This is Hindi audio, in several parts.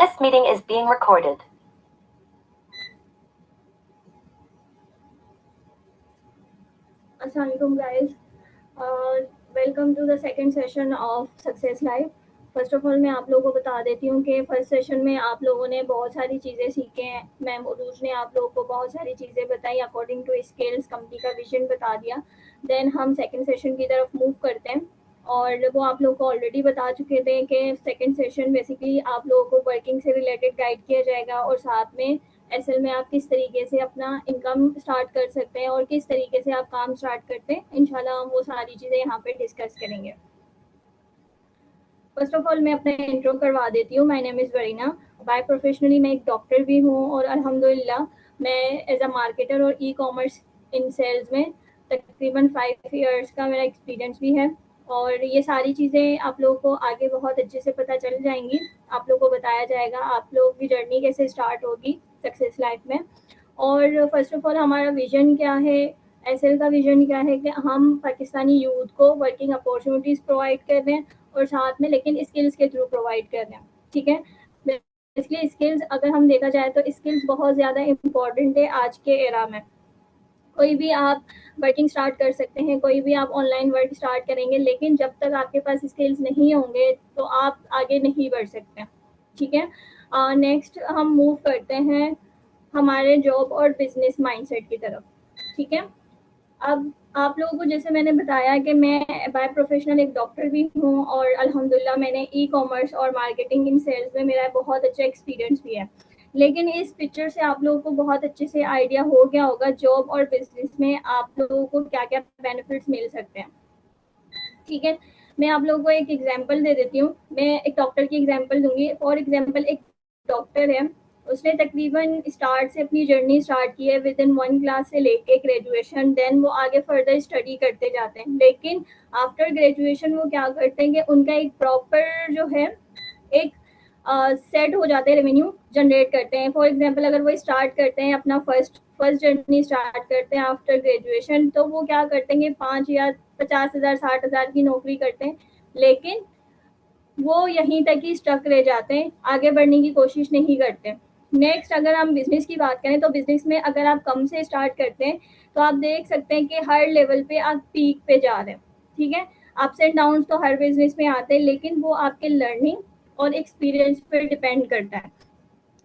This meeting is being recorded. Assalamualaikum guys. Welcome to the second session of success live. First of all मैं आप लोगों को बता देती हूँ कि फर्स्ट सेशन में आप लोगों ने बहुत सारी चीज़ें सीखे हैं। मैम उरूज ने आप लोगों को बहुत सारी चीज़ें बताई अकॉर्डिंग टू स्किल्स, कंपनी का विजन बता दिया। देन हम सेकंड सेशन की तरफ मूव करते हैं और वो आप लोगों को ऑलरेडी बता चुके थे कि सेकंड सेशन बेसिकली आप लोगों को वर्किंग से रिलेटेड गाइड किया जाएगा और साथ में एसएल में आप किस तरीके से अपना इनकम स्टार्ट कर सकते हैं और किस तरीके से आप काम स्टार्ट करते हैं। इंशाल्लाह हम वो सारी चीज़ें यहाँ पे डिस्कस करेंगे। फर्स्ट ऑफ ऑल मैं अपना इंट्रो करवा देती हूँ। My name is Vareena. By professionally मैं एक डॉक्टर भी हूँ और अल्हम्दुलिल्लाह मैं एज अ मार्केटर और ई कॉमर्स इन सेल्स में तकरीबन 5 ईयर्स का मेरा एक्सपीरियंस भी है। और ये सारी चीज़ें आप लोगों को आगे बहुत अच्छे से पता चल जाएंगी। आप लोगों को बताया जाएगा आप लोग की जर्नी कैसे स्टार्ट होगी सक्सेस लाइफ में। और फर्स्ट ऑफ ऑल हमारा विजन क्या है, एसएल का विजन क्या है कि हम पाकिस्तानी यूथ को वर्किंग अपॉर्चुनिटीज़ प्रोवाइड कर रहे हैं और साथ में लेकिन स्किल्स के थ्रू प्रोवाइड कर रहे हैं। ठीक है, बेसिकली स्किल्स अगर हम देखा जाए तो स्किल्स बहुत ज़्यादा इम्पॉर्टेंट है आज के एरा में। कोई भी आप वर्किंग स्टार्ट कर सकते हैं, कोई भी आप ऑनलाइन वर्क स्टार्ट करेंगे, लेकिन जब तक आपके पास स्किल्स नहीं होंगे तो आप आगे नहीं बढ़ सकते। ठीक है, नेक्स्ट हम मूव करते हैं हमारे जॉब और बिजनेस माइंडसेट की तरफ। ठीक है, अब आप लोगों को जैसे मैंने बताया कि मैं बाय प्रोफेशनल एक डॉक्टर भी हूँ और अल्हम्दुलिल्लाह मैंने ई कॉमर्स और मार्केटिंग इन सेल्स में मेरा बहुत अच्छा एक्सपीरियंस भी है। लेकिन इस पिक्चर से आप लोगों को बहुत अच्छे से आइडिया हो गया होगा जॉब और बिजनेस में आप लोगों को क्या क्या बेनिफिट्स मिल सकते हैं। ठीक है, मैं आप लोगों को एक एग्जांपल दे देती हूँ। मैं एक डॉक्टर की एग्जांपल दूंगी। फॉर एग्जांपल एक डॉक्टर है, उसने तकरीबन स्टार्ट से अपनी जर्नी स्टार्ट की है विद इन 1 क्लास से लेके ग्रेजुएशन। देन वो आगे फर्दर स्टडी करते जाते हैं, लेकिन आफ्टर ग्रेजुएशन वो क्या करते हैं कि उनका एक प्रॉपर जो है एक सेट हो जाते हैं, रेवेन्यू जनरेट करते हैं। फॉर एग्जांपल अगर वो स्टार्ट करते हैं अपना फर्स्ट जर्नी स्टार्ट करते हैं आफ्टर ग्रेजुएशन, तो वो क्या करते हैं 5 या 50,000 60,000 की नौकरी करते हैं, लेकिन वो यहीं तक ही स्टक रह जाते हैं, आगे बढ़ने की कोशिश नहीं करते। नेक्स्ट अगर हम बिजनेस की बात करें तो बिजनेस में अगर आप कम से स्टार्ट करते हैं तो आप देख सकते हैं कि हर लेवल पे आप पीक पे जा रहे हैं। ठीक है, अप्स एंड डाउन तो हर बिजनेस में आते हैं, लेकिन वो आपके लर्निंग और एक्सपीरियंस पे डिपेंड करता है।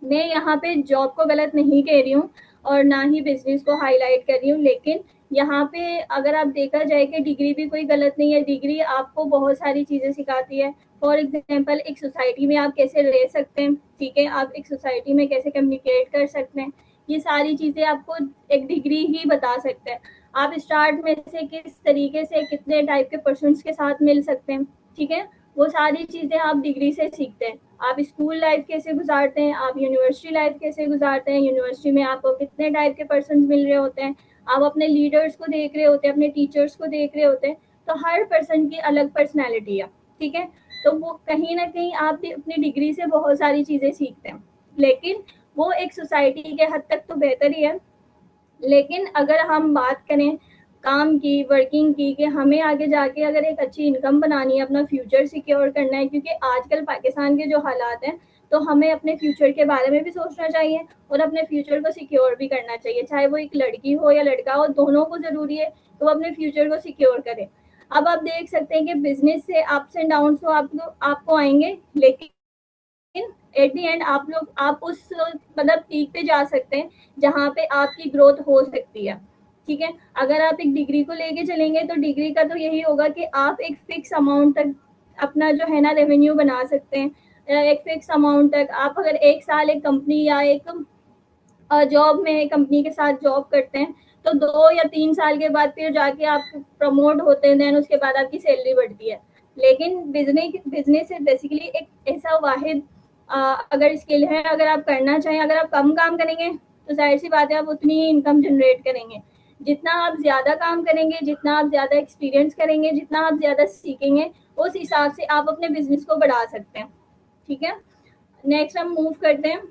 मैं यहाँ पे जॉब को गलत नहीं कह रही हूँ और ना ही बिजनेस को हाईलाइट कर रही हूँ, लेकिन यहाँ पे अगर आप देखा जाए कि डिग्री भी कोई गलत नहीं है। डिग्री आपको बहुत सारी चीज़ें सिखाती है। फॉर एग्जांपल एक सोसाइटी में आप कैसे रह सकते हैं, ठीक है, आप एक सोसाइटी में कैसे कम्युनिकेट कर सकते हैं, ये सारी चीज़ें आपको एक डिग्री ही बता सकते हैं। आप स्टार्ट में से किस तरीके से कितने टाइप के पर्सन्स के साथ मिल सकते हैं, ठीक है, वो सारी चीज़ें आप डिग्री से सीखते हैं। आप स्कूल लाइफ कैसे गुजारते हैं, आप यूनिवर्सिटी लाइफ कैसे गुजारते हैं, यूनिवर्सिटी में आपको कितने टाइप के पर्सन मिल रहे होते हैं, आप अपने लीडर्स को देख रहे होते हैं, अपने टीचर्स को देख रहे होते हैं। तो हर पर्सन की अलग पर्सनैलिटी है। ठीक है, तो वो कहीं ना कहीं आप भी अपनी डिग्री से बहुत सारी चीज़ें सीखते हैं, लेकिन वो एक सोसाइटी के हद तक तो बेहतर ही है। लेकिन अगर हम बात करें काम की, वर्किंग की, कि हमें आगे जाके अगर एक अच्छी इनकम बनानी है, अपना फ्यूचर सिक्योर करना है, क्योंकि आजकल पाकिस्तान के जो हालात हैं, तो हमें अपने फ्यूचर के बारे में भी सोचना चाहिए और अपने फ्यूचर को सिक्योर भी करना चाहिए। चाहे वो एक लड़की हो या लड़का हो, दोनों को ज़रूरी है तो वो अपने फ्यूचर को सिक्योर करें। अब आप देख सकते हैं कि बिजनेस से अप्स एंड डाउन तो आपको आएंगे, लेकिन एट दी एंड आप उस मतलब पीक पे जा सकते हैं जहाँ पे आपकी ग्रोथ हो सकती है। ठीक है, अगर आप एक डिग्री को लेके चलेंगे तो डिग्री का तो यही होगा कि आप एक फिक्स अमाउंट तक अपना जो है ना रेवेन्यू बना सकते हैं। एक फिक्स अमाउंट तक आप अगर 1 साल एक कंपनी या एक जॉब में कंपनी के साथ जॉब करते हैं तो 2 या 3 साल के बाद फिर जाके आप प्रमोट होते हैं, देन उसके बाद आपकी सैलरी बढ़ती है। लेकिन बिजनेस से बेसिकली एक ऐसा वाहिद अगर स्किल है, अगर आप करना चाहें, अगर आप कम काम करेंगे तो जाहिर सी बात है आप उतनी ही इनकम जनरेट करेंगे। जितना आप ज़्यादा काम करेंगे, जितना आप ज़्यादा एक्सपीरियंस करेंगे, जितना आप ज़्यादा सीखेंगे, उस हिसाब से आप अपने बिजनेस को बढ़ा सकते हैं। ठीक है, नेक्स्ट हम मूव करते हैं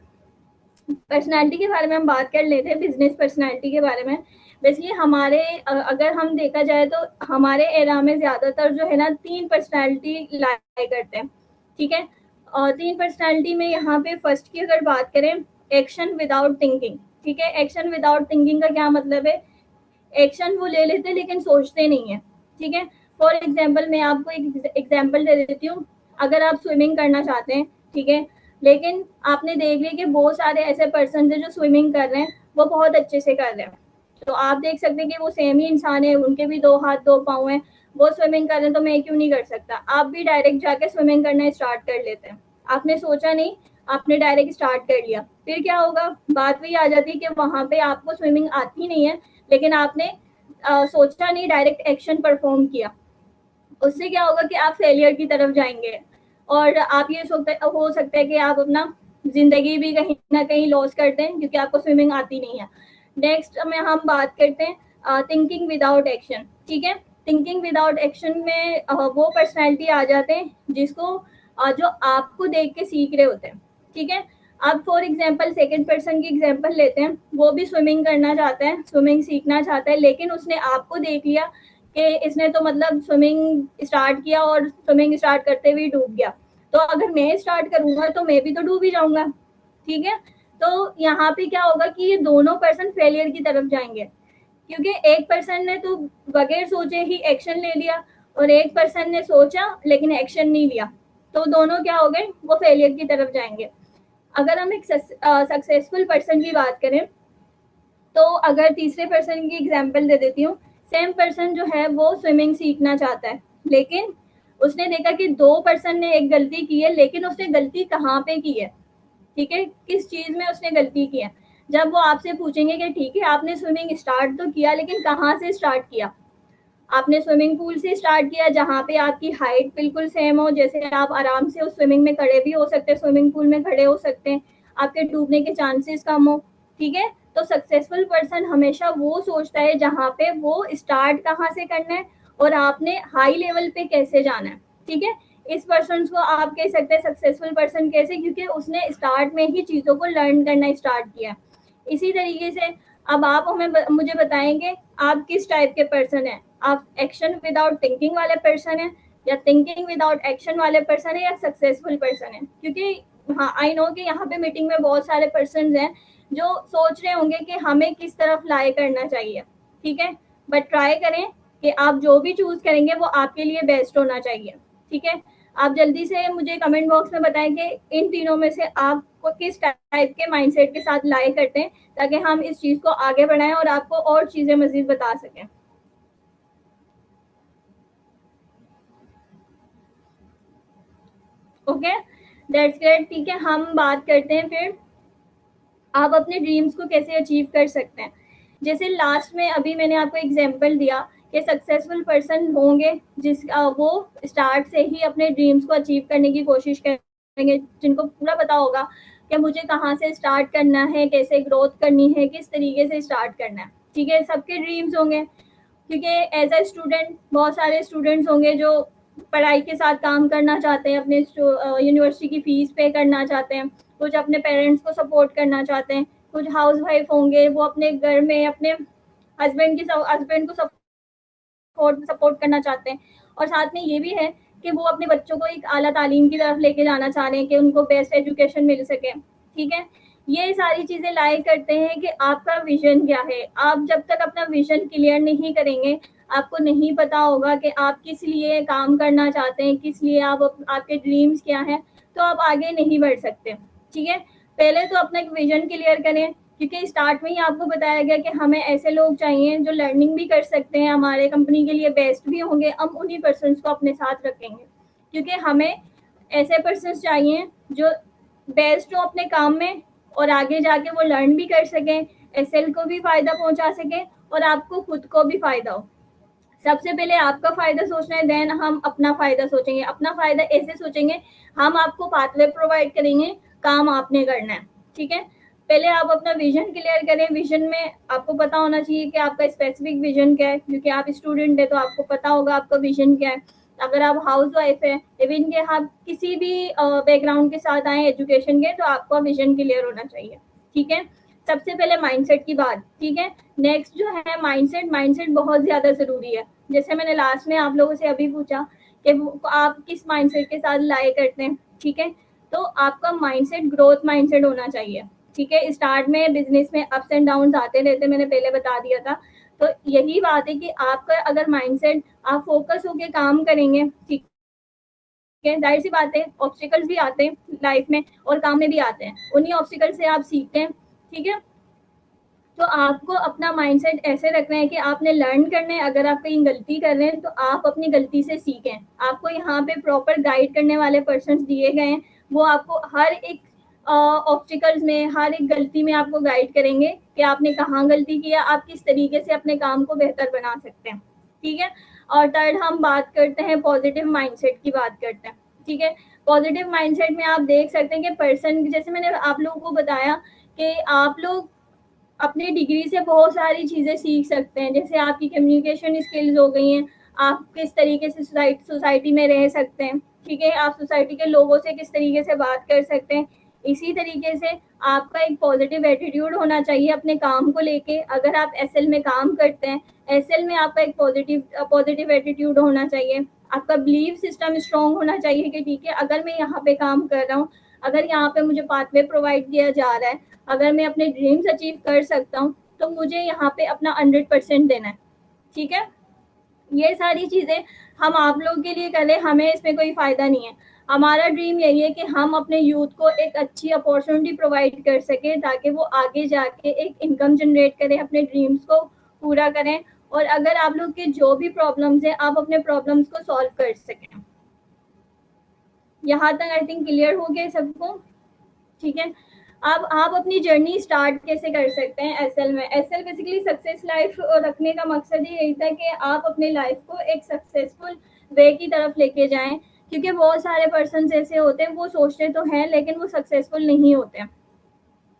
पर्सनालिटी के बारे में। हम बात कर लेते हैं बिजनेस पर्सनालिटी के बारे में। बेसिकली हमारे अगर हम देखा जाए तो हमारे एरा में ज़्यादातर जो है ना 3 पर्सनालिटी लाई करते हैं। ठीक है, तीन पर्सनालिटी में यहाँ पे फर्स्ट की अगर बात करें, एक्शन विदाउट थिंकिंग। ठीक है, एक्शन विदाउट थिंकिंग का क्या मतलब है? एक्शन वो ले लेते लेकिन सोचते नहीं है। ठीक है, फॉर एग्जाम्पल मैं आपको एक एग्जाम्पल दे देती हूँ। अगर आप स्विमिंग करना चाहते हैं, ठीक है, लेकिन आपने देख लिया कि बहुत सारे ऐसे पर्सन है जो स्विमिंग कर रहे हैं, वो बहुत अच्छे से कर रहे हैं, तो आप देख सकते हैं कि वो सेम ही इंसान है, उनके भी 2 हाथ 2 पाँव हैं, वो स्विमिंग कर रहे हैं, तो मैं क्यों नहीं कर सकता? आप भी डायरेक्ट जाके स्विमिंग करना स्टार्ट कर लेते हैं। आपने सोचा नहीं, आपने डायरेक्ट स्टार्ट कर लिया, फिर क्या होगा? बात वही आ जाती है कि वहां पे आपको स्विमिंग आती नहीं है, लेकिन आपने सोचा नहीं, डायरेक्ट एक्शन परफॉर्म किया। उससे क्या होगा कि आप फेलियर की तरफ जाएंगे, और आप ये हो सकता है कि आप अपना जिंदगी भी कहीं ना कहीं लॉस करते हैं, क्योंकि आपको स्विमिंग आती नहीं है। नेक्स्ट में हम बात करते हैं थिंकिंग विदाउट एक्शन। ठीक है, थिंकिंग विदाउट एक्शन में वो पर्सनैलिटी आ जाते हैं जिसको जो आपको देख के सीख रहे होते हैं। ठीक है, अब फॉर एग्जाम्पल सेकेंड पर्सन की एग्जाम्पल लेते हैं, वो भी स्विमिंग करना चाहता है, स्विमिंग सीखना चाहता है, लेकिन उसने आपको देख लिया कि इसने तो मतलब स्विमिंग स्टार्ट किया और स्विमिंग स्टार्ट करते हुए डूब गया, तो अगर मैं स्टार्ट करूंगा तो मैं भी तो डूब ही जाऊंगा। ठीक है, तो यहाँ पे क्या होगा कि ये दोनों पर्सन फेलियर की तरफ जाएंगे, क्योंकि एक पर्सन ने तो बगैर सोचे ही एक्शन ले लिया, और एक पर्सन ने सोचा लेकिन एक्शन नहीं लिया, तो दोनों क्या हो गए? वो फेलियर की तरफ जाएंगे। अगर हम एक सक्सेसफुल पर्सन की बात करें, तो अगर तीसरे पर्सन की एग्जांपल दे देती हूँ, सेम पर्सन जो है वो स्विमिंग सीखना चाहता है, लेकिन उसने देखा कि 2 पर्सन ने एक गलती की है, लेकिन उसने गलती कहाँ पे की है? ठीक है, किस चीज में उसने गलती की है? जब वो आपसे पूछेंगे कि ठीक है आपने स्विमिंग स्टार्ट तो किया, लेकिन कहाँ से स्टार्ट किया? आपने स्विमिंग पूल से स्टार्ट किया जहाँ पे आपकी हाइट बिल्कुल सेम हो, जैसे आप आराम से उस स्विमिंग में खड़े भी हो सकते हैं, स्विमिंग पूल में खड़े हो सकते हैं, आपके डूबने के चांसेस कम हो। ठीक है, तो सक्सेसफुल पर्सन हमेशा वो सोचता है जहाँ पे वो स्टार्ट कहाँ से करना है और आपने हाई लेवल पे कैसे जाना है। ठीक है, इस पर्सन को आप कह सकते हैं सक्सेसफुल पर्सन। कैसे? क्योंकि उसने स्टार्ट में ही चीजों को लर्न करना स्टार्ट किया। इसी तरीके से अब आप मुझे बताएंगे आप किस टाइप के पर्सन हैं? आप एक्शन विदाउट थिंकिंग वाले पर्सन हैं, या थिंकिंग विदाउट एक्शन वाले पर्सन है, या सक्सेसफुल पर्सन है? क्योंकि हाँ, आई नो कि यहाँ पे मीटिंग में बहुत सारे पर्सन हैं जो सोच रहे होंगे कि हमें किस तरफ लाई करना चाहिए। ठीक है, बट ट्राई करें कि आप जो भी चूज करेंगे वो आपके लिए बेस्ट होना चाहिए। ठीक है, आप जल्दी से मुझे कमेंट बॉक्स में बताएं कि इन तीनों में से आपको किस टाइप के माइंडसेट के साथ लाई करते हैं, ताकि हम इस चीज को आगे बढ़ाएं और आपको और चीजें मजीद बता सकें। Okay, that's great. ठीक है, हम बात करते हैं फिर आप अपने ड्रीम्स को कैसे अचीव कर सकते हैं। जैसे लास्ट में अभी मैंने आपको एग्जांपल दिया कि सक्सेसफुल पर्सन होंगे वो स्टार्ट से ही अपने ड्रीम्स को अचीव करने की कोशिश करेंगे, जिनको पूरा पता होगा कि मुझे कहाँ से स्टार्ट करना है, कैसे ग्रोथ करनी है, किस तरीके से स्टार्ट करना है। ठीक है, सबके ड्रीम्स होंगे, क्योंकि एज अ स्टूडेंट बहुत सारे स्टूडेंट्स होंगे जो पढ़ाई के साथ काम करना चाहते हैं, अपने यूनिवर्सिटी की फीस पे करना चाहते हैं, कुछ अपने पेरेंट्स को सपोर्ट करना चाहते हैं, कुछ हाउस वाइफ होंगे वो अपने घर में अपने हस्बैंड को सपोर्ट करना चाहते हैं, और साथ में ये भी है कि वो अपने बच्चों को एक आला तालीम की तरफ लेके जाना चाह रहे हैं कि उनको बेस्ट एजुकेशन मिल सके। ठीक है, ये सारी चीजें लाई करते हैं कि आपका विजन क्या है। आप जब तक अपना विजन क्लियर नहीं करेंगे, आपको नहीं पता होगा कि आप किस लिए काम करना चाहते हैं, किस लिए आपके ड्रीम्स क्या हैं, तो आप आगे नहीं बढ़ सकते। ठीक है, पहले तो अपना एक विजन क्लियर करें, क्योंकि स्टार्ट में ही आपको बताया गया कि हमें ऐसे लोग चाहिए जो लर्निंग भी कर सकते हैं, हमारे कंपनी के लिए बेस्ट भी होंगे, हम उन्हीं पर्सन्स को अपने साथ रखेंगे, क्योंकि हमें ऐसे पर्सन्स चाहिए जो बेस्ट हो अपने काम में, और आगे जाके वो लर्न भी कर सकें, एसएल को भी फायदा पहुंचा सके, और आपको खुद को भी फायदा हो। सबसे पहले आपका फायदा सोचना है, देन हम अपना फायदा सोचेंगे। अपना फायदा ऐसे सोचेंगे, हम आपको पाथवे प्रोवाइड करेंगे, काम आपने करना है। ठीक है, पहले आप अपना विजन क्लियर करें। विजन में आपको पता होना चाहिए कि आपका स्पेसिफिक विजन क्या है, क्योंकि आप स्टूडेंट है तो आपको पता होगा आपका विजन क्या है। अगर आप हाउस वाइफ है, इवन के आप किसी भी बैकग्राउंड के साथ आए एजुकेशन के, तो आपका विजन क्लियर होना चाहिए। ठीक है, सबसे पहले माइंडसेट की बात। ठीक है, नेक्स्ट जो है माइंडसेट। माइंडसेट बहुत ज्यादा जरूरी है। जैसे मैंने लास्ट में आप लोगों से अभी पूछा कि आप किस माइंडसेट के साथ लाई करते हैं। ठीक है, तो आपका माइंडसेट ग्रोथ माइंडसेट होना चाहिए, ठीक है। स्टार्ट में बिजनेस में अप्स एंड डाउन आते रहते, मैंने पहले बता दिया था। तो यही बात है कि आपका अगर माइंडसेट, आप फोकस होके काम करेंगे, ठीक है, जाहिर सी बात है ऑब्स्टिकल्स भी आते हैं लाइफ में और काम में भी आते हैं, उन्हीं ऑब्स्टिकल से आप सीखते हैं, ठीक है। तो आपको अपना माइंडसेट ऐसे रखना है कि आपने लर्न करना है, अगर आप कहीं गलती कर रहे हैं तो आप अपनी गलती से सीखें। आपको यहाँ पे प्रॉपर गाइड करने वाले पर्सन दिए गए हैं, वो आपको हर एक ऑब्स्टिकल्स में, हर एक गलती में आपको गाइड करेंगे कि आपने कहाँ गलती किया, आप किस तरीके से अपने काम को बेहतर बना सकते हैं, ठीक है। और थर्ड हम बात करते हैं पॉजिटिव माइंडसेट की बात करते हैं, ठीक है। पॉजिटिव माइंडसेट में आप देख सकते हैं कि पर्सन, जैसे मैंने आप लोगों को बताया कि आप लोग अपनी डिग्री से बहुत सारी चीज़ें सीख सकते हैं, जैसे आपकी कम्युनिकेशन स्किल्स हो गई हैं, आप किस तरीके से सोसाइटी में रह सकते हैं, ठीक है, आप सोसाइटी के लोगों से किस तरीके से बात कर सकते हैं। इसी तरीके से आपका एक पॉजिटिव एटीट्यूड होना चाहिए अपने काम को लेके। अगर आप एसएल में काम करते हैं, एसएल में आपका एक पॉजिटिव एटीट्यूड होना चाहिए। आपका बिलीव सिस्टम स्ट्रांग होना चाहिए कि ठीक है, अगर मैं यहाँ पे काम कर रहा हूँ, अगर यहाँ पे मुझे पाथवे प्रोवाइड किया जा रहा है, अगर मैं अपने ड्रीम्स अचीव कर सकता हूँ, तो मुझे यहाँ पे अपना 100% देना है, ठीक है। ये सारी चीज़ें हम आप लोग के लिए करें, हमें इसमें कोई फ़ायदा नहीं है। हमारा ड्रीम यही है कि हम अपने यूथ को एक अच्छी अपॉर्चुनिटी प्रोवाइड कर सकें, ताकि वो आगे जाके एक इनकम जनरेट करें, अपने ड्रीम्स को पूरा करें। और अगर आप लोग के जो भी प्रॉब्लम्स हैं, आप अपने प्रॉब्लम्स को सॉल्व कर सकें। यहाँ तक आई थिंक क्लियर हो गया सबको, ठीक है। अब आप अपनी जर्नी स्टार्ट कैसे कर सकते हैं एसएल में। एसएल बेसिकली सक्सेस लाइफ रखने का मकसद ही यही था कि आप अपने लाइफ को एक सक्सेसफुल वे की तरफ लेके जाएं, क्योंकि बहुत सारे पर्सन ऐसे होते हैं, वो सोचते तो हैं लेकिन वो सक्सेसफुल नहीं होते,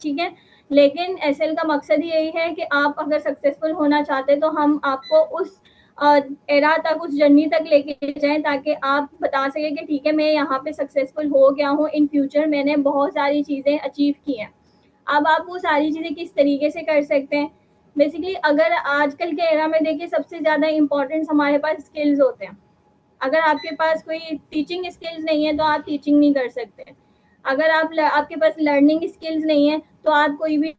ठीक है। लेकिन एसएल का मकसद ही यही है कि आप अगर सक्सेसफुल होना चाहते हैं तो हम आपको उस एरा तक, उस जर्नी तक लेके जाएं, ताकि आप बता सकें कि ठीक है, मैं यहाँ पे सक्सेसफुल हो गया हूँ, इन फ्यूचर मैंने बहुत सारी चीज़ें अचीव की हैं। अब आप वो सारी चीज़ें किस तरीके से कर सकते हैं। बेसिकली अगर आजकल के एरा में देखिए, सबसे ज़्यादा इम्पोर्टेंस हमारे पास स्किल्स होते हैं। अगर आपके पास कोई टीचिंग स्किल्स नहीं है तो आप टीचिंग नहीं कर सकते। अगर आपके पास लर्निंग स्किल्स नहीं है तो आप कोई भी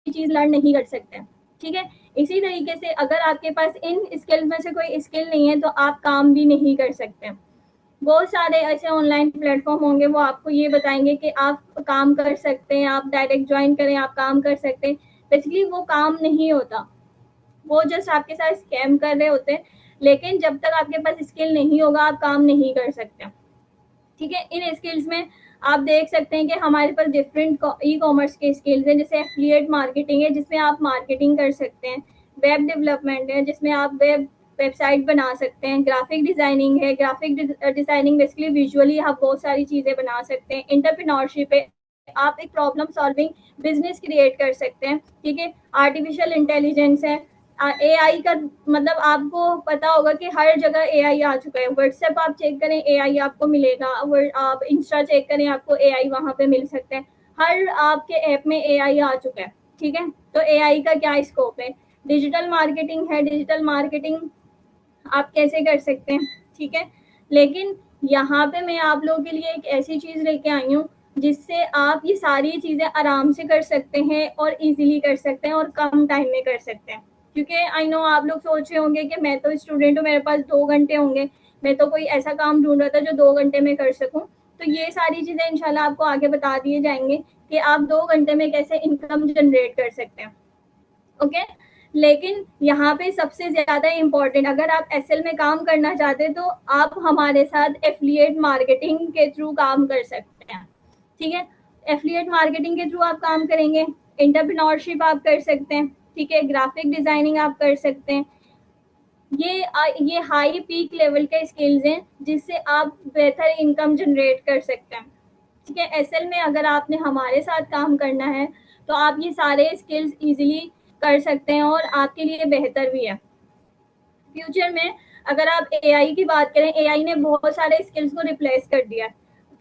चीज़ लर्न नहीं कर सकते, ठीक है। इसी तरीके से अगर आपके पास इन स्किल्स में से कोई स्किल नहीं है तो आप काम भी नहीं कर सकते। बहुत सारे ऐसे ऑनलाइन प्लेटफॉर्म होंगे, वो आपको ये बताएंगे कि आप काम कर सकते हैं, आप डायरेक्ट ज्वाइन करें, आप काम कर सकते हैं। बेसिकली वो काम नहीं होता, वो जस्ट आपके साथ स्कैम कर रहे होते हैं। लेकिन जब तक आपके पास स्किल नहीं होगा, आप काम नहीं कर सकते, ठीक है। इन स्किल्स में आप देख सकते हैं कि हमारे पास डिफरेंट ई कॉमर्स के स्किल्स हैं, जैसे एफिलिएट मार्केटिंग है, जिसमें आप मार्केटिंग कर सकते हैं। वेब डेवलपमेंट है, जिसमें आप वेबसाइट बना सकते हैं। ग्राफिक डिजाइनिंग है, ग्राफिक डिजाइनिंग बेसिकली विजुअली आप बहुत सारी चीज़ें बना सकते हैं। एंटरप्रेन्योरशिप है, आप एक प्रॉब्लम सॉल्विंग बिजनेस क्रिएट कर सकते हैं, ठीक है। आर्टिफिशियल इंटेलिजेंस है, एआई का मतलब आपको पता होगा कि हर जगह एआई आ चुका है। व्हाट्सएप आप चेक करें, एआई आपको मिलेगा। आप इंस्टा चेक करें, आपको एआई वहां पे मिल सकता है। हर आपके ऐप में एआई आ चुका है, ठीक है। तो एआई का क्या स्कोप है। डिजिटल मार्केटिंग है, डिजिटल मार्केटिंग आप कैसे कर सकते हैं, ठीक है। लेकिन यहाँ पे मैं आप लोगों के लिए एक ऐसी चीज़ लेके आई हूँ जिससे आप ये सारी चीज़ें आराम से कर सकते हैं और इजीली कर सकते हैं और कम टाइम में कर सकते हैं। क्योंकि आई नो आप लोग सोच रहे होंगे कि मैं तो स्टूडेंट हूँ, मेरे पास 2 घंटे होंगे, मैं तो कोई ऐसा काम ढूंढ रहा था जो 2 घंटे में कर सकूँ। तो ये सारी चीज़ें इंशाल्लाह आपको आगे बता दिए जाएंगे कि आप 2 घंटे में कैसे इनकम जनरेट कर सकते हैं, ओके। लेकिन यहाँ पे सबसे ज्यादा इम्पोर्टेंट, अगर आप एसएल में काम करना चाहते हैं तो आप हमारे साथ एफिलिएट मार्केटिंग के थ्रू काम कर सकते हैं, ठीक है। एफिलिएट मार्केटिंग के थ्रू आप काम करेंगे, एंटरप्रेन्योरशिप आप कर सकते हैं, ठीक है, ग्राफिक डिजाइनिंग आप कर सकते हैं। ये हाई पीक लेवल के स्किल्स हैं जिससे आप बेहतर इनकम जनरेट कर सकते हैं, ठीक है। एसएल में अगर आपने हमारे साथ काम करना है तो आप ये सारे स्किल्स इजीली कर सकते हैं और आपके लिए बेहतर भी है। फ्यूचर में अगर आप एआई की बात करें, एआई ने बहुत सारे स्किल्स को रिप्लेस कर दिया।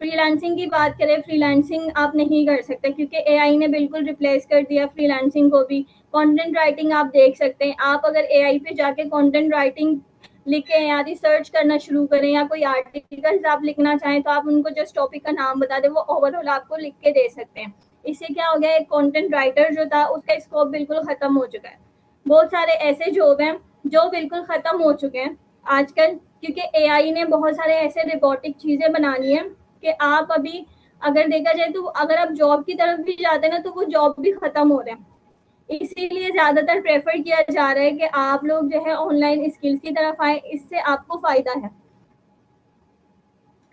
फ्रीलांसिंग की बात करें, फ्रीलांसिंग आप नहीं कर सकते क्योंकि एआई ने बिल्कुल रिप्लेस कर दिया फ्रीलांसिंग को भी। कंटेंट राइटिंग आप देख सकते हैं, आप अगर एआई पे जाके कंटेंट राइटिंग लिख के या रिसर्च करना शुरू करें, या कोई आर्टिकल्स आप लिखना चाहें तो आप उनको जस्ट टॉपिक का नाम बता दें, वो ओवरऑल आपको लिख के दे सकते हैं। इससे क्या हो गया, एक कंटेंट राइटर जो था उसका स्कोप बिल्कुल खत्म हो चुका है। बहुत सारे ऐसे जॉब हैं जो बिल्कुल खत्म हो चुके हैं आजकल, क्योंकि एआई ने बहुत सारे ऐसे रोबोटिक चीजें बना ली हैं कि आप अभी अगर देखा जाए तो अगर आप जॉब की तरफ भी जाते हैं ना तो वो जॉब भी खत्म हो रहे हैं। इसीलिए ज्यादातर प्रेफर किया जा रहा है कि आप लोग जो है ऑनलाइन स्किल्स की तरफ आए, इससे आपको फायदा है।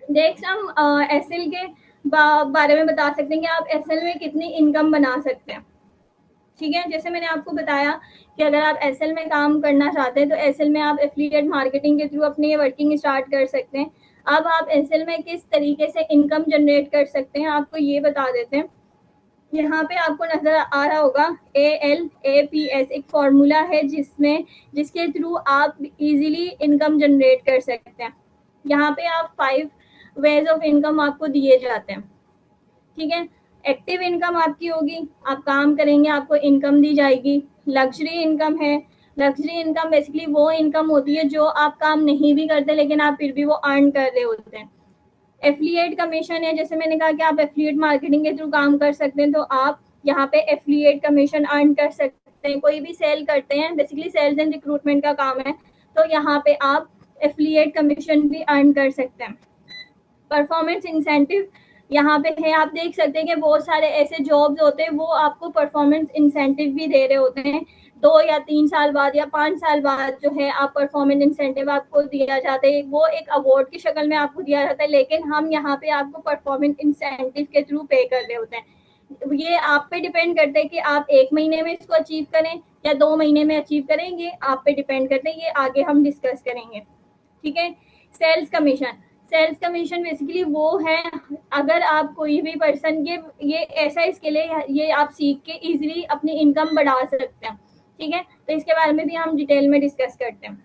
नेक्स्ट हम एसएल के बारे में बता सकते हैं कि आप एसएल में कितनी इनकम बना सकते हैं। ठीक है, जैसे मैंने आपको बताया कि अगर आप एसएल में काम करना चाहते हैं तो एसएल में आप एफिलिएट मार्केटिंग के थ्रू अपनी वर्किंग स्टार्ट कर सकते हैं। अब आप एसएल में किस तरीके से इनकम जनरेट कर सकते हैं आपको ये बता देते हैं। यहाँ पे आपको नजर आ रहा होगा ALAPS एक फॉर्मूला है जिसके थ्रू आप इजीली इनकम जनरेट कर सकते हैं। यहाँ पे आप 5 वेज ऑफ इनकम आपको दिए जाते हैं। ठीक है, एक्टिव इनकम आपकी होगी, आप काम करेंगे आपको इनकम दी जाएगी। लग्जरी इनकम है, लग्जरी इनकम बेसिकली वो इनकम होती है जो आप काम नहीं भी करते लेकिन आप फिर भी वो अर्न कर रहे होते हैं। एफिलिएट कमीशन है, जैसे मैंने कहा कि आप एफिलिएट मार्केटिंग के थ्रू काम कर सकते हैं तो आप यहाँ पे एफिलिएट कमीशन अर्न कर सकते हैं। कोई भी सेल करते हैं, बेसिकली सेल्स एंड रिक्रूटमेंट का काम है, तो यहाँ पे आप एफिलिएट कमीशन भी अर्न कर सकते हैं। परफॉर्मेंस इंसेंटिव यहाँ पे है, आप देख सकते हैं कि बहुत सारे ऐसे जॉब्स होते हैं वो आपको परफॉर्मेंस इंसेंटिव भी दे रहे होते हैं। 2 या 3 साल बाद या 5 साल बाद जो है आप परफॉर्मेंस इंसेंटिव आपको दिया जाता है, वो एक अवार्ड की शक्ल में आपको दिया जाता है, लेकिन हम यहाँ पे आपको परफॉर्मेंस इंसेंटिव के थ्रू पे कर रहे होते हैं। ये आप पे डिपेंड करता है कि आप 1 महीने में इसको अचीव करें या 2 महीने में अचीव करें, ये आप पे डिपेंड करते हैं, ये आगे हम डिस्कस करेंगे। ठीक है, sales commission, sales commission basically वो है अगर आप कोई भी पर्सन ये ऐसा स्किल है, ये आप सीख के इजीली अपनी इनकम बढ़ा सकते हैं। ठीक है, तो इसके बारे में भी हम डिटेल में डिस्कस करते हैं।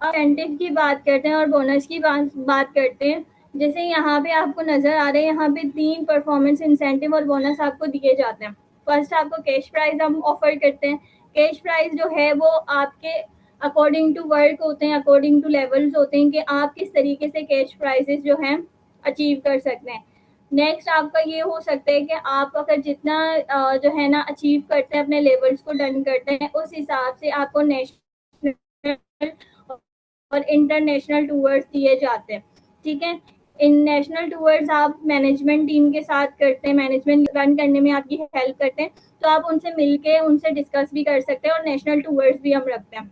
इंसेंटिव की बात करते हैं और बोनस की बात करते हैं। जैसे यहाँ पे आपको नजर आ रहे हैं, यहाँ पे 3 परफॉर्मेंस इंसेंटिव और बोनस आपको दिए जाते हैं। फर्स्ट आपको कैश प्राइज हम ऑफर करते हैं। कैश प्राइज जो है वो आपके अकॉर्डिंग टू वर्क होते हैं, अकॉर्डिंग टू लेवल्स होते हैं कि आप किस तरीके से कैश प्राइजेस जो हैं अचीव कर सकते हैं। नेक्स्ट आपका ये हो सकता है कि आप अगर जितना जो है ना अचीव करते हैं, अपने लेवल्स को डन करते हैं, उस हिसाब से आपको नेशनल और इंटरनेशनल टूर्स दिए जाते हैं। ठीक है, इन नेशनल टूर्स आप मैनेजमेंट टीम के साथ करते हैं, मैनेजमेंट रन करने में आपकी हेल्प करते हैं, तो आप उनसे मिलके उनसे डिस्कस भी कर सकते हैं, और नेशनल टूर्स भी हम रखते हैं।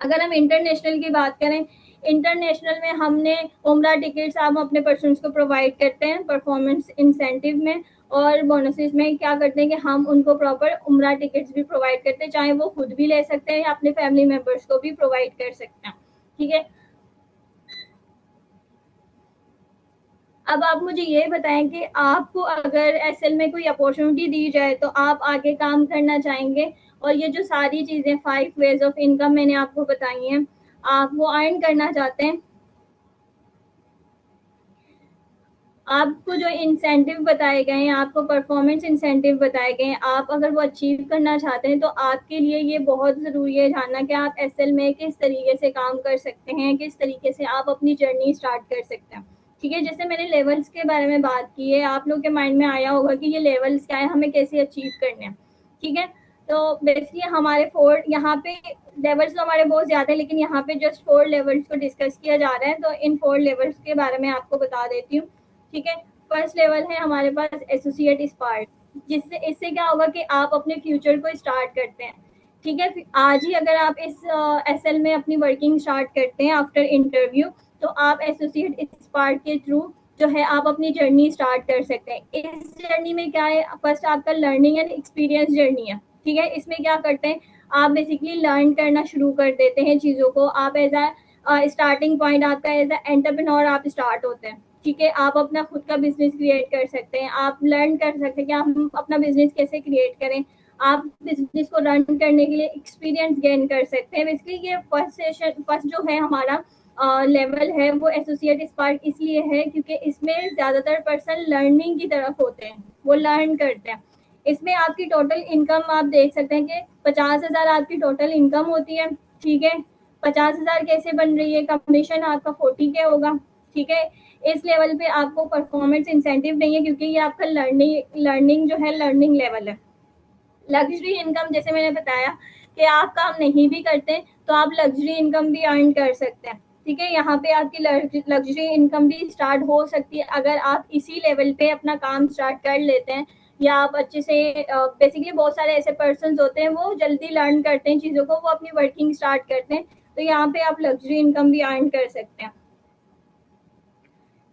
अगर हम इंटरनेशनल की बात करें, इंटरनेशनल में हमने उम्रा टिकट्स हम अपने पर्सन्स को प्रोवाइड करते हैं परफॉर्मेंस इंसेंटिव में, और बोनसेस में क्या करते हैं कि हम उनको प्रॉपर उम्रा टिकट्स भी प्रोवाइड करते हैं, चाहे वो खुद भी ले सकते हैं या अपने फैमिली मेंबर्स को भी प्रोवाइड कर सकते हैं। ठीक है, अब आप मुझे ये बताएं कि आपको अगर एसएल में कोई अपॉर्चुनिटी दी जाए तो आप आगे काम करना चाहेंगे, और ये जो सारी चीजें 5 वेज ऑफ इनकम मैंने आपको बताई हैं, आप वो अर्न करना चाहते हैं। आपको जो इंसेंटिव बताए गए हैं, आपको परफॉर्मेंस इंसेंटिव बताए गए हैं, आप अगर वो अचीव करना चाहते हैं तो आपके लिए ये बहुत ज़रूरी है जानना कि आप एसएल में किस तरीके से काम कर सकते हैं, किस तरीके से आप अपनी जर्नी स्टार्ट कर सकते हैं। ठीक है, जैसे मैंने लेवल्स के बारे में बात की है, आप लोग के माइंड में आया होगा कि ये लेवल्स क्या है, हमें कैसे अचीव करने हैं। ठीक है, तो बेसिकली हमारे 4 यहाँ पे लेवल्स तो हमारे बहुत ज़्यादा है, लेकिन यहाँ पे जस्ट 4 लेवल्स को डिस्कस किया जा रहा है, तो इन 4 लेवल्स के बारे में आपको बता देती हूँ। ठीक है, फर्स्ट लेवल है हमारे पास एसोसिएट स्पार्क, जिससे इससे क्या होगा कि आप अपने फ्यूचर को स्टार्ट करते हैं। ठीक है, आज ही अगर आप इस एसएल में अपनी वर्किंग स्टार्ट करते हैं आफ्टर इंटरव्यू, तो आप एसोसिएट स्पार्क के थ्रू जो है आप अपनी जर्नी स्टार्ट कर सकते हैं। इस जर्नी में क्या है, फर्स्ट आपका लर्निंग एंड एक्सपीरियंस जर्नी है। ठीक है, इसमें क्या करते हैं, आप बेसिकली लर्न करना शुरू कर देते हैं चीज़ों को। आप एज अ स्टार्टिंग पॉइंट आपका एज अ एंटरप्रेन्योर आप स्टार्ट होते हैं। ठीक है, आप अपना खुद का बिजनेस क्रिएट कर सकते हैं, आप लर्न कर सकते हैं कि हम अपना बिजनेस कैसे क्रिएट करें, आप बिजनेस को रन करने के लिए एक्सपीरियंस गेन कर सकते हैं। बेसिकली ये फर्स्ट जो है हमारा लेवल है वो एसोसिएट स्पार्क इसलिए है क्योंकि इसमें ज़्यादातर पर्सन लर्निंग की तरफ होते हैं, वो लर्न करते हैं। इसमें आपकी टोटल इनकम आप देख सकते हैं कि 50,000 आपकी टोटल इनकम होती है, ठीक है। 50,000 कैसे बन रही है, कमीशन आपका 40K होगा, ठीक है। इस लेवल पे आपको परफॉर्मेंस इंसेंटिव नहीं है क्योंकि ये आपका लर्निंग जो है लर्निंग लेवल है। लग्जरी इनकम जैसे मैंने बताया कि आप काम नहीं भी करते तो आप लग्जरी इनकम भी अर्न कर सकते हैं, ठीक है। यहाँ पे आपकी लग्जरी इनकम भी स्टार्ट हो सकती है अगर आप इसी लेवल पे अपना काम स्टार्ट कर लेते हैं, या आप अच्छे से बेसिकली बहुत सारे ऐसे पर्सन होते हैं वो जल्दी लर्न करते हैं चीज़ों को, वो अपनी वर्किंग स्टार्ट करते हैं, तो यहाँ पे आप लग्जरी इनकम भी अर्न कर सकते हैं।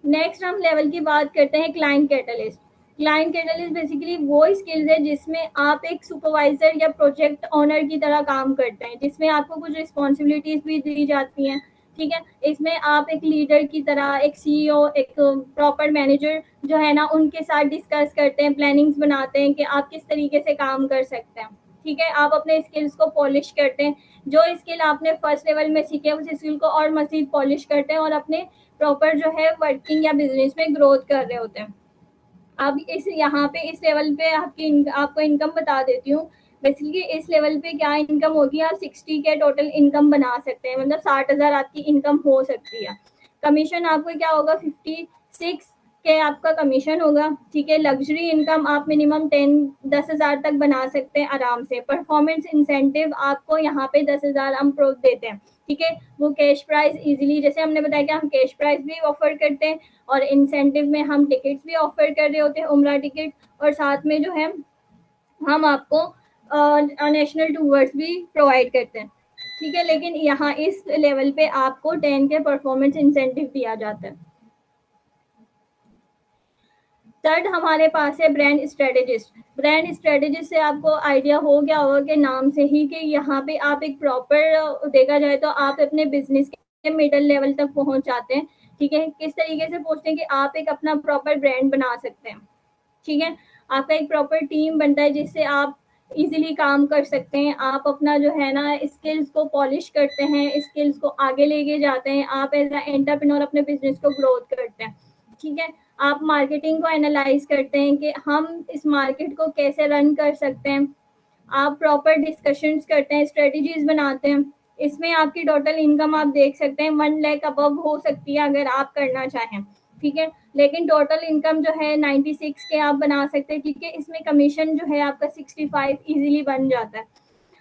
नेक्स्ट हम लेवल की बात करते हैं client catalyst. Client catalyst basically वो स्किल्स है जिसमें आप एक सुपरवाइजर या प्रोजेक्ट ओनर की तरह काम करते हैं, जिसमें आपको कुछ रिस्पॉन्सिबिलिटीज भी दी जाती हैं, ठीक है। इसमें आप एक लीडर की तरह, एक सीईओ, एक प्रॉपर मैनेजर जो है ना उनके साथ डिस्कस करते हैं, प्लानिंग्स बनाते हैं कि आप किस तरीके से काम कर सकते हैं, ठीक है। आप अपने स्किल्स को पॉलिश करते हैं, जो स्किल आपने फर्स्ट लेवल में सीखे उस स्किल को और मजीद पॉलिश करते हैं और अपने प्रॉपर जो है वर्किंग या बिजनेस में ग्रोथ कर रहे होते हैं। अब इस यहाँ पे इस लेवल पे आपको इनकम बता देती हूँ। बेसिकली इस लेवल पे क्या इनकम होगी, आप 60K टोटल इनकम बना सकते हैं, मतलब 60,000 आपकी इनकम हो सकती है। कमीशन आपको क्या होगा, 56K आपका कमीशन होगा, ठीक है। लग्जरी इनकम आप मिनिमम 10,000 तक बना सकते हैं आराम से। परफॉर्मेंस इंसेंटिव आपको यहाँ पे 10,000 हम प्रो देते हैं, ठीक है। वो कैश प्राइस इजीली, जैसे हमने बताया कि हम कैश प्राइस भी ऑफर करते हैं और इंसेंटिव में हम टिकट्स भी ऑफर कर रहे होते हैं, उम्रा टिकट, और साथ में जो है हम आपको नेशनल टूर्स भी प्रोवाइड करते हैं, ठीक है। लेकिन यहाँ इस लेवल पे आपको 10K परफॉर्मेंस इंसेंटिव दिया जाता है। थर्ड हमारे पास है ब्रांड स्ट्रेटेजिस्ट। ब्रांड स्ट्रेटेजिस्ट से आपको आइडिया हो गया होगा कि नाम से ही कि यहाँ पे आप एक प्रॉपर, देखा जाए तो आप अपने बिजनेस के मिडल लेवल तक पहुंच जाते हैं, ठीक है। किस तरीके से पहुंचते हैं कि आप एक अपना प्रॉपर ब्रांड बना सकते हैं, ठीक है। आपका एक प्रॉपर टीम बनता है जिससे आप इजीली काम कर सकते हैं, आप अपना जो है ना स्किल्स को पॉलिश करते हैं, स्किल्स को आगे लेके जाते हैं, आप एज अ एंटरप्रेन्योर अपने बिजनेस को ग्रोथ करते हैं, ठीक है। आप मार्केटिंग को एनालाइज करते हैं कि हम इस मार्केट को कैसे रन कर सकते हैं, आप प्रॉपर डिस्कशंस करते हैं, स्ट्रेटजीज बनाते हैं। इसमें आपकी टोटल इनकम आप देख सकते हैं 1 लाख अबव हो सकती है अगर आप करना चाहें, ठीक है। लेकिन टोटल इनकम जो है 96K आप बना सकते हैं क्योंकि इसमें कमीशन जो है आपका 65 इजीली बन जाता है।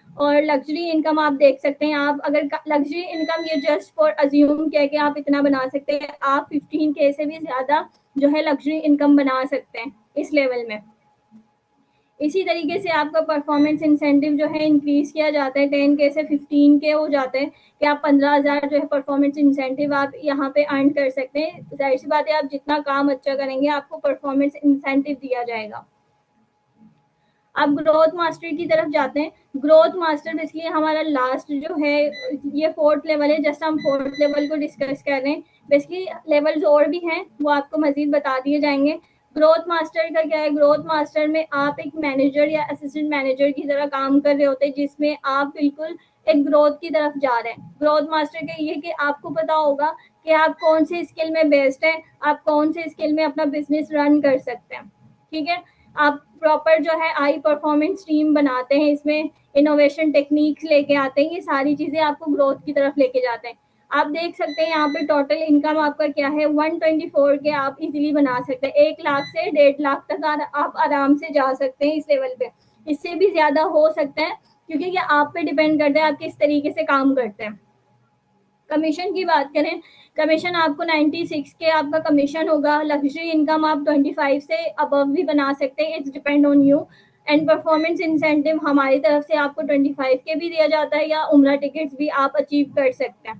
और लग्जरी इनकम आप देख सकते हैं, आप अगर लग्जरी इनकम ये जस्ट फॉर अज्यूम किया कि आप इतना बना सकते हैं, आप 15K से भी ज्यादा जो है लग्जरी इनकम बना सकते हैं इस लेवल में। इसी तरीके से आपका परफॉर्मेंस इंसेंटिव जो है इंक्रीज किया जाता है, 10K से 15K हो जाता है कि आप 15,000 जो है परफॉर्मेंस इंसेंटिव आप यहाँ पे अर्न कर सकते हैं। जाहिर सी बात है आप जितना काम अच्छा करेंगे आपको परफॉर्मेंस इंसेंटिव दिया जाएगा। आप ग्रोथ मास्टर की तरफ जाते हैं। ग्रोथ मास्टर बेसिकली हमारा लास्ट जो है, ये 4th लेवल है, जस्ट हम 4th लेवल को डिस्कस कर रहे हैं। बेसिकली लेवल्स और भी हैं, वो आपको मजीद बता दिए जाएंगे। ग्रोथ मास्टर का क्या है, ग्रोथ मास्टर में आप एक मैनेजर या असिस्टेंट मैनेजर की तरह काम कर रहे होते हैं, जिसमें आप बिल्कुल एक ग्रोथ की तरफ जा रहे हैं। ग्रोथ मास्टर का ये कि आपको पता होगा कि आप कौन से स्किल में बेस्ट है, आप कौन से स्किल में अपना बिजनेस रन कर सकते हैं, ठीक है। आप प्रॉपर जो है हाई परफॉर्मेंस टीम बनाते हैं, इसमें इनोवेशन टेक्निक्स लेके आते हैं, ये सारी चीजें आपको ग्रोथ की तरफ लेके जाते हैं। आप देख सकते हैं यहाँ पे टोटल इनकम आपका क्या है, 124 के आप इजीली बना सकते हैं। 1 लाख से 1.5 लाख तक आप आराम से जा सकते हैं इस लेवल पे। इससे भी ज्यादा हो सकता है क्योंकि ये आप पे डिपेंड करता है आप किस तरीके से काम करते हैं। कमीशन की बात करें, कमीशन आपको 96K आपका कमीशन होगा। लग्जरी इनकम आप 25 से अबव भी बना सकते हैं, it's depend on you. And performance incentive हमारी तरफ से आपको 25K भी दिया जाता है, या उम्रा टिकट्स भी आप अचीव कर सकते हैं,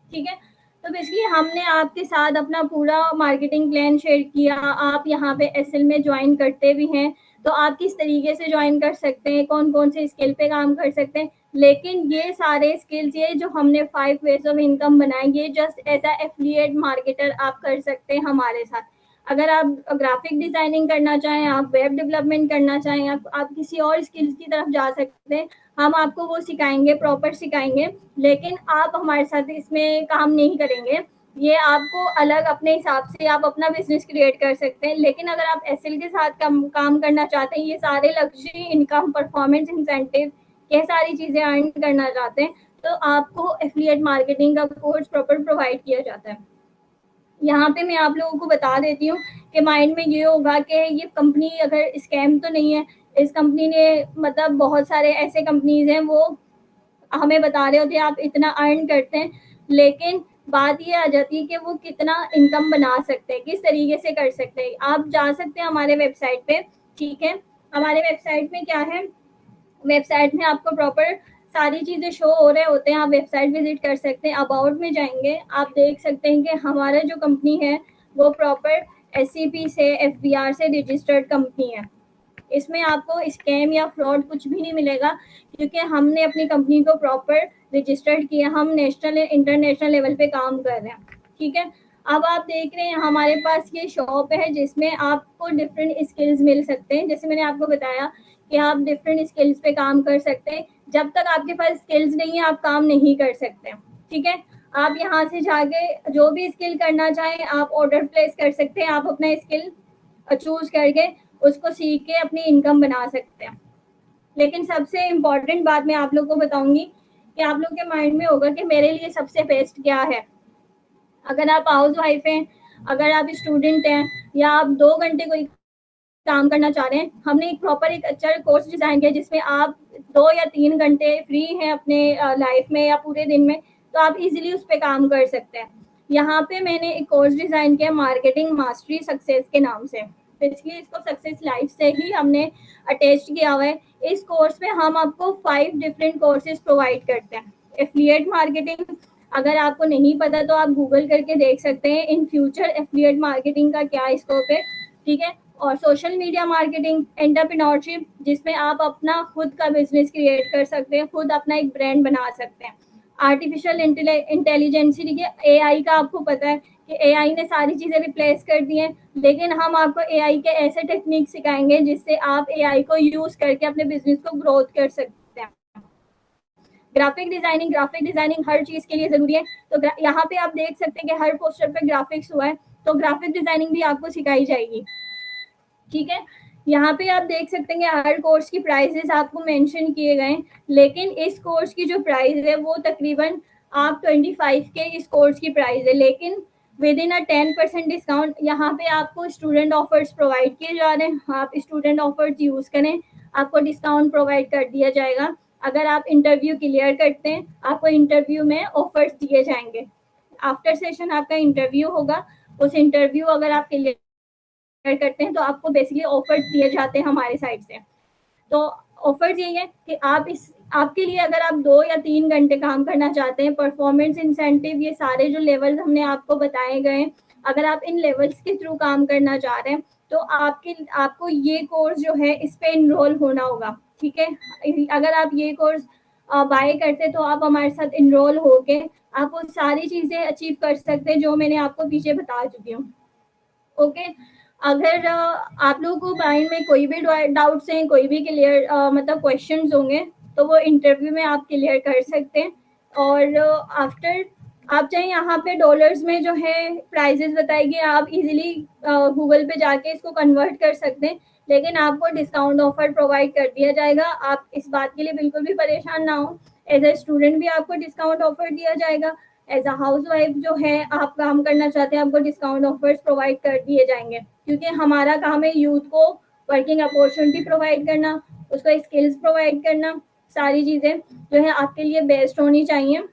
ठीक है। तो बेसिकली हमने आपके साथ अपना पूरा मार्केटिंग प्लान शेयर किया। आप यहाँ पे एसएल में ज्वाइन करते भी हैं तो आप किस तरीके से ज्वाइन कर सकते हैं, कौन कौन से स्किल पे काम कर सकते हैं। लेकिन ये सारे स्किल्स, ये जो हमने 5 वेज ऑफ इनकम बनाए, ये just as a affiliate marketer आप कर सकते हैं हमारे साथ। अगर आप ग्राफिक डिजाइनिंग करना चाहें, आप वेब डेवलपमेंट करना चाहें, आप किसी और स्किल्स की तरफ जा सकते हैं, हम आपको वो सिखाएंगे, प्रॉपर सिखाएंगे, लेकिन आप हमारे साथ इसमें काम नहीं करेंगे। ये आपको अलग अपने हिसाब से आप अपना बिजनेस क्रिएट कर सकते हैं। लेकिन अगर आप एसएल के साथ काम करना चाहते हैं, ये सारे लग्जरी इनकम, परफॉर्मेंस इंसेंटिव, ये सारी चीजें अर्न करना चाहते हैं, तो आपको एफिलिएट मार्केटिंग का कोर्स प्रॉपर प्रोवाइड किया जाता है। यहाँ पे मैं आप लोगों को बता देती हूँ कि माइंड में ये होगा कि ये कंपनी अगर स्कैम तो नहीं है। इस कंपनी ने मतलब बहुत सारे ऐसे कंपनीज हैं वो हमें बता रहे होते हैं आप इतना अर्न करते हैं, लेकिन बात ये आ जाती है कि वो कितना इनकम बना सकते हैं, किस तरीके से कर सकते हैं। आप जा सकते हैं हमारे वेबसाइट पे, ठीक है। हमारे वेबसाइट में क्या है, वेबसाइट में आपको प्रॉपर सारी चीजें शो हो रहे होते हैं। आप वेबसाइट विजिट कर सकते हैं, अबाउट में जाएंगे, आप देख सकते हैं कि हमारा जो कंपनी है वो प्रॉपर एससीपी से, एफबीआर से रजिस्टर्ड कंपनी है। इसमें आपको स्कैम या फ्रॉड कुछ भी नहीं मिलेगा, क्योंकि हमने अपनी कंपनी को प्रॉपर रजिस्टर्ड किया, हम नेशनल इंटरनेशनल लेवल पे काम कर रहे हैं, ठीक है। अब आप देख रहे हैं हमारे पास ये शॉप है जिसमें आपको डिफरेंट स्किल्स मिल सकते हैं। जैसे मैंने आपको बताया कि आप डिफरेंट स्किल्स पे काम कर सकते हैं। जब तक आपके पास स्किल्स नहीं है आप काम नहीं कर सकते, ठीक है। आप यहाँ से जाके जो भी स्किल करना चाहें आप ऑर्डर प्लेस कर सकते हैं, आप अपना स्किल चूज करके उसको सीख के अपनी इनकम बना सकते हैं। लेकिन सबसे इम्पोर्टेंट बात मैं आप लोग को बताऊंगी कि आप लोग के माइंड में होगा कि मेरे लिए सबसे बेस्ट क्या है। अगर आप हाउस वाइफ हैं, अगर आप स्टूडेंट हैं, या आप 2 घंटे कोई काम करना चाह रहे हैं, हमने एक प्रॉपर एक अच्छा कोर्स डिजाइन किया जिसमें आप 2 या 3 घंटे फ्री हैं अपने लाइफ में या पूरे दिन में, तो आप इजीली उस पर काम कर सकते हैं। यहाँ पे मैंने एक कोर्स डिजाइन किया मार्केटिंग मास्टरी सक्सेस के नाम से। बेसिकली इसको सक्सेस लाइफ से ही हमने अटैच किया हुआ है। इस कोर्स में हम आपको 5 डिफरेंट कोर्सेज प्रोवाइड करते हैं। एफिलिएट मार्केटिंग, अगर आपको नहीं पता तो आप गूगल करके देख सकते हैं इन फ्यूचर एफिलिएट मार्केटिंग का क्या स्कोप है, ठीक है। और सोशल मीडिया मार्केटिंग, एंटरप्रेन्योरशिप, जिसमें आप अपना खुद का बिजनेस क्रिएट कर सकते हैं, खुद अपना एक ब्रांड बना सकते हैं। आर्टिफिशियल इंटेलिजेंस, ठीक है, एआई का आपको पता है कि एआई ने सारी चीजें रिप्लेस कर दी हैं, लेकिन हम आपको एआई के ऐसे टेक्निक सिखाएंगे जिससे आप एआई को यूज करके अपने बिजनेस को ग्रोथ कर सकते हैं। ग्राफिक डिजाइनिंग हर चीज के लिए जरूरी है। तो यहाँ पे आप देख सकते हैं कि हर पोस्टर पे ग्राफिक्स हुआ है, तो ग्राफिक डिजाइनिंग भी आपको सिखाई जाएगी, ठीक है। यहाँ पे आप देख सकते हैं कि हर कोर्स की प्राइसेस आपको मेंशन किए गए, लेकिन इस कोर्स की जो प्राइस है वो तकरीबन आप 25 के इस कोर्स की प्राइस है, लेकिन विद इन अ 10% डिस्काउंट यहाँ पे आपको स्टूडेंट ऑफर्स प्रोवाइड किए जा रहे हैं। आप स्टूडेंट ऑफर्स यूज करें, आपको डिस्काउंट प्रोवाइड कर दिया जाएगा। अगर आप इंटरव्यू क्लियर करते हैं आपको इंटरव्यू में ऑफर्स दिए जाएंगे। आफ्टर सेशन आपका इंटरव्यू होगा, उस इंटरव्यू अगर आप क्लियर करते हैं तो आपको बेसिकली ऑफर्स दिए जाते हैं हमारे साइड से। तो ऑफर्स यही है कि आपके लिए अगर आप 2 या 3 घंटे काम करना चाहते हैं, परफॉर्मेंस इंसेंटिव, ये सारे जो लेवल्स हमने आपको बताए गए, अगर आप इन लेवल्स के थ्रू काम करना चाह रहे हैं तो आपको ये कोर्स जो है इस पे इनरोल होना होगा, ठीक है। अगर आप ये कोर्स बाय करते तो आप हमारे साथ इनरोल होके आप वो सारी चीजें अचीव कर सकते हैं जो मैंने आपको पीछे बता चुकी हूँ, ओके। अगर आप लोगों को माइंड में कोई भी डाउट्स हैं, कोई भी क्लियर मतलब क्वेश्चंस होंगे तो वो इंटरव्यू में आप क्लियर कर सकते हैं। और आफ्टर आप चाहे यहाँ पे डॉलर्स में जो है प्राइजेस बताएगी, आप इजीली गूगल पे जाके इसको कन्वर्ट कर सकते हैं, लेकिन आपको डिस्काउंट ऑफर प्रोवाइड कर दिया जाएगा। आप इस बात के लिए बिल्कुल भी परेशान ना हो, एज ए स्टूडेंट भी आपको डिस्काउंट ऑफर दिया जाएगा, एज अ हाउस वाइफ जो है आप काम करना चाहते हैं आपको डिस्काउंट ऑफर्स प्रोवाइड कर दिए जाएंगे, क्योंकि हमारा काम है यूथ को वर्किंग अपॉर्चुनिटी प्रोवाइड करना, उसको स्किल्स प्रोवाइड करना, सारी चीजें जो है आपके लिए बेस्ट होनी चाहिए।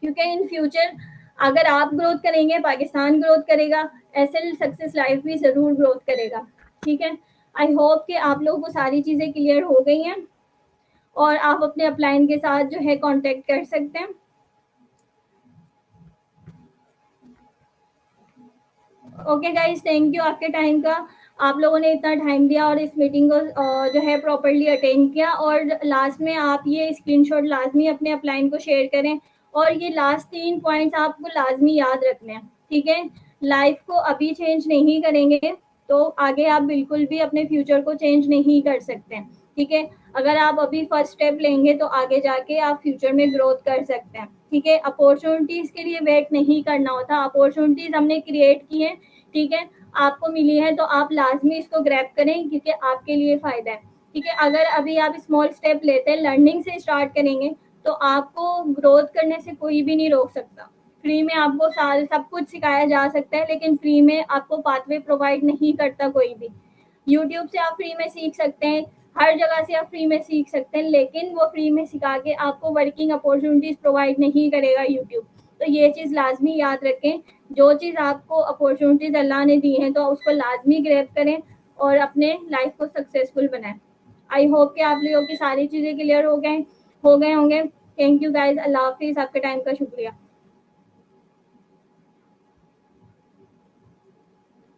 क्योंकि इन फ्यूचर अगर आप ग्रोथ करेंगे पाकिस्तान ग्रोथ करेगा, एसएल सक्सेस लाइफ भी जरूर ग्रोथ करेगा, ठीक है। आई होप कि आप लोगों को सारी चीजें क्लियर हो गई हैं और आप अपने अपलाइन के साथ जो है कांटेक्ट कर सकते हैं। ओके गाइस, थैंक यू आपके टाइम का, आप लोगों ने इतना टाइम दिया और इस मीटिंग को जो है प्रॉपरली अटेंड किया। और लास्ट में आप ये स्क्रीनशॉट लाजमी अपने अपलाइन को शेयर करें और ये लास्ट 3 पॉइंट्स आपको लाजमी याद रखने हैं, ठीक है। लाइफ को अभी चेंज नहीं करेंगे तो आगे आप बिल्कुल भी अपने फ्यूचर को चेंज नहीं कर सकते हैं, ठीक है। अगर आप अभी फर्स्ट स्टेप लेंगे तो आगे जाके आप फ्यूचर में ग्रोथ कर सकते हैं, ठीक है। अपॉर्चुनिटीज के लिए वेट नहीं करना होता, अपॉर्चुनिटीज हमने क्रिएट की है, ठीक है, आपको मिली है तो आप लाजमी इसको ग्रैब करें क्योंकि आपके लिए फायदा है, ठीक है। अगर अभी आप स्मॉल स्टेप लेते हैं, लर्निंग से स्टार्ट करेंगे तो आपको ग्रोथ करने से कोई भी नहीं रोक सकता। फ्री में आपको साल सब कुछ सिखाया जा सकता है, लेकिन फ्री में आपको पाथवे प्रोवाइड नहीं करता कोई भी। यूट्यूब से आप फ्री में सीख सकते हैं, हर जगह से आप फ्री में सीख सकते हैं, लेकिन वो फ्री में सिखा के आपको वर्किंग अपॉर्चुनिटीज प्रोवाइड नहीं करेगा यूट्यूब। तो ये चीज़ लाजमी याद रखें, जो चीज़ आपको अपॉर्चुनिटीज अल्लाह ने दी हैं तो उसको लाजमी ग्रैब करें और अपने लाइफ को सक्सेसफुल बनाएं। आई होप कि आप लोगों की सारी चीज़ें क्लियर हो गए होंगे। थैंक यू गाइज, अल्लाह हाफिज़, आपके टाइम का शुक्रिया।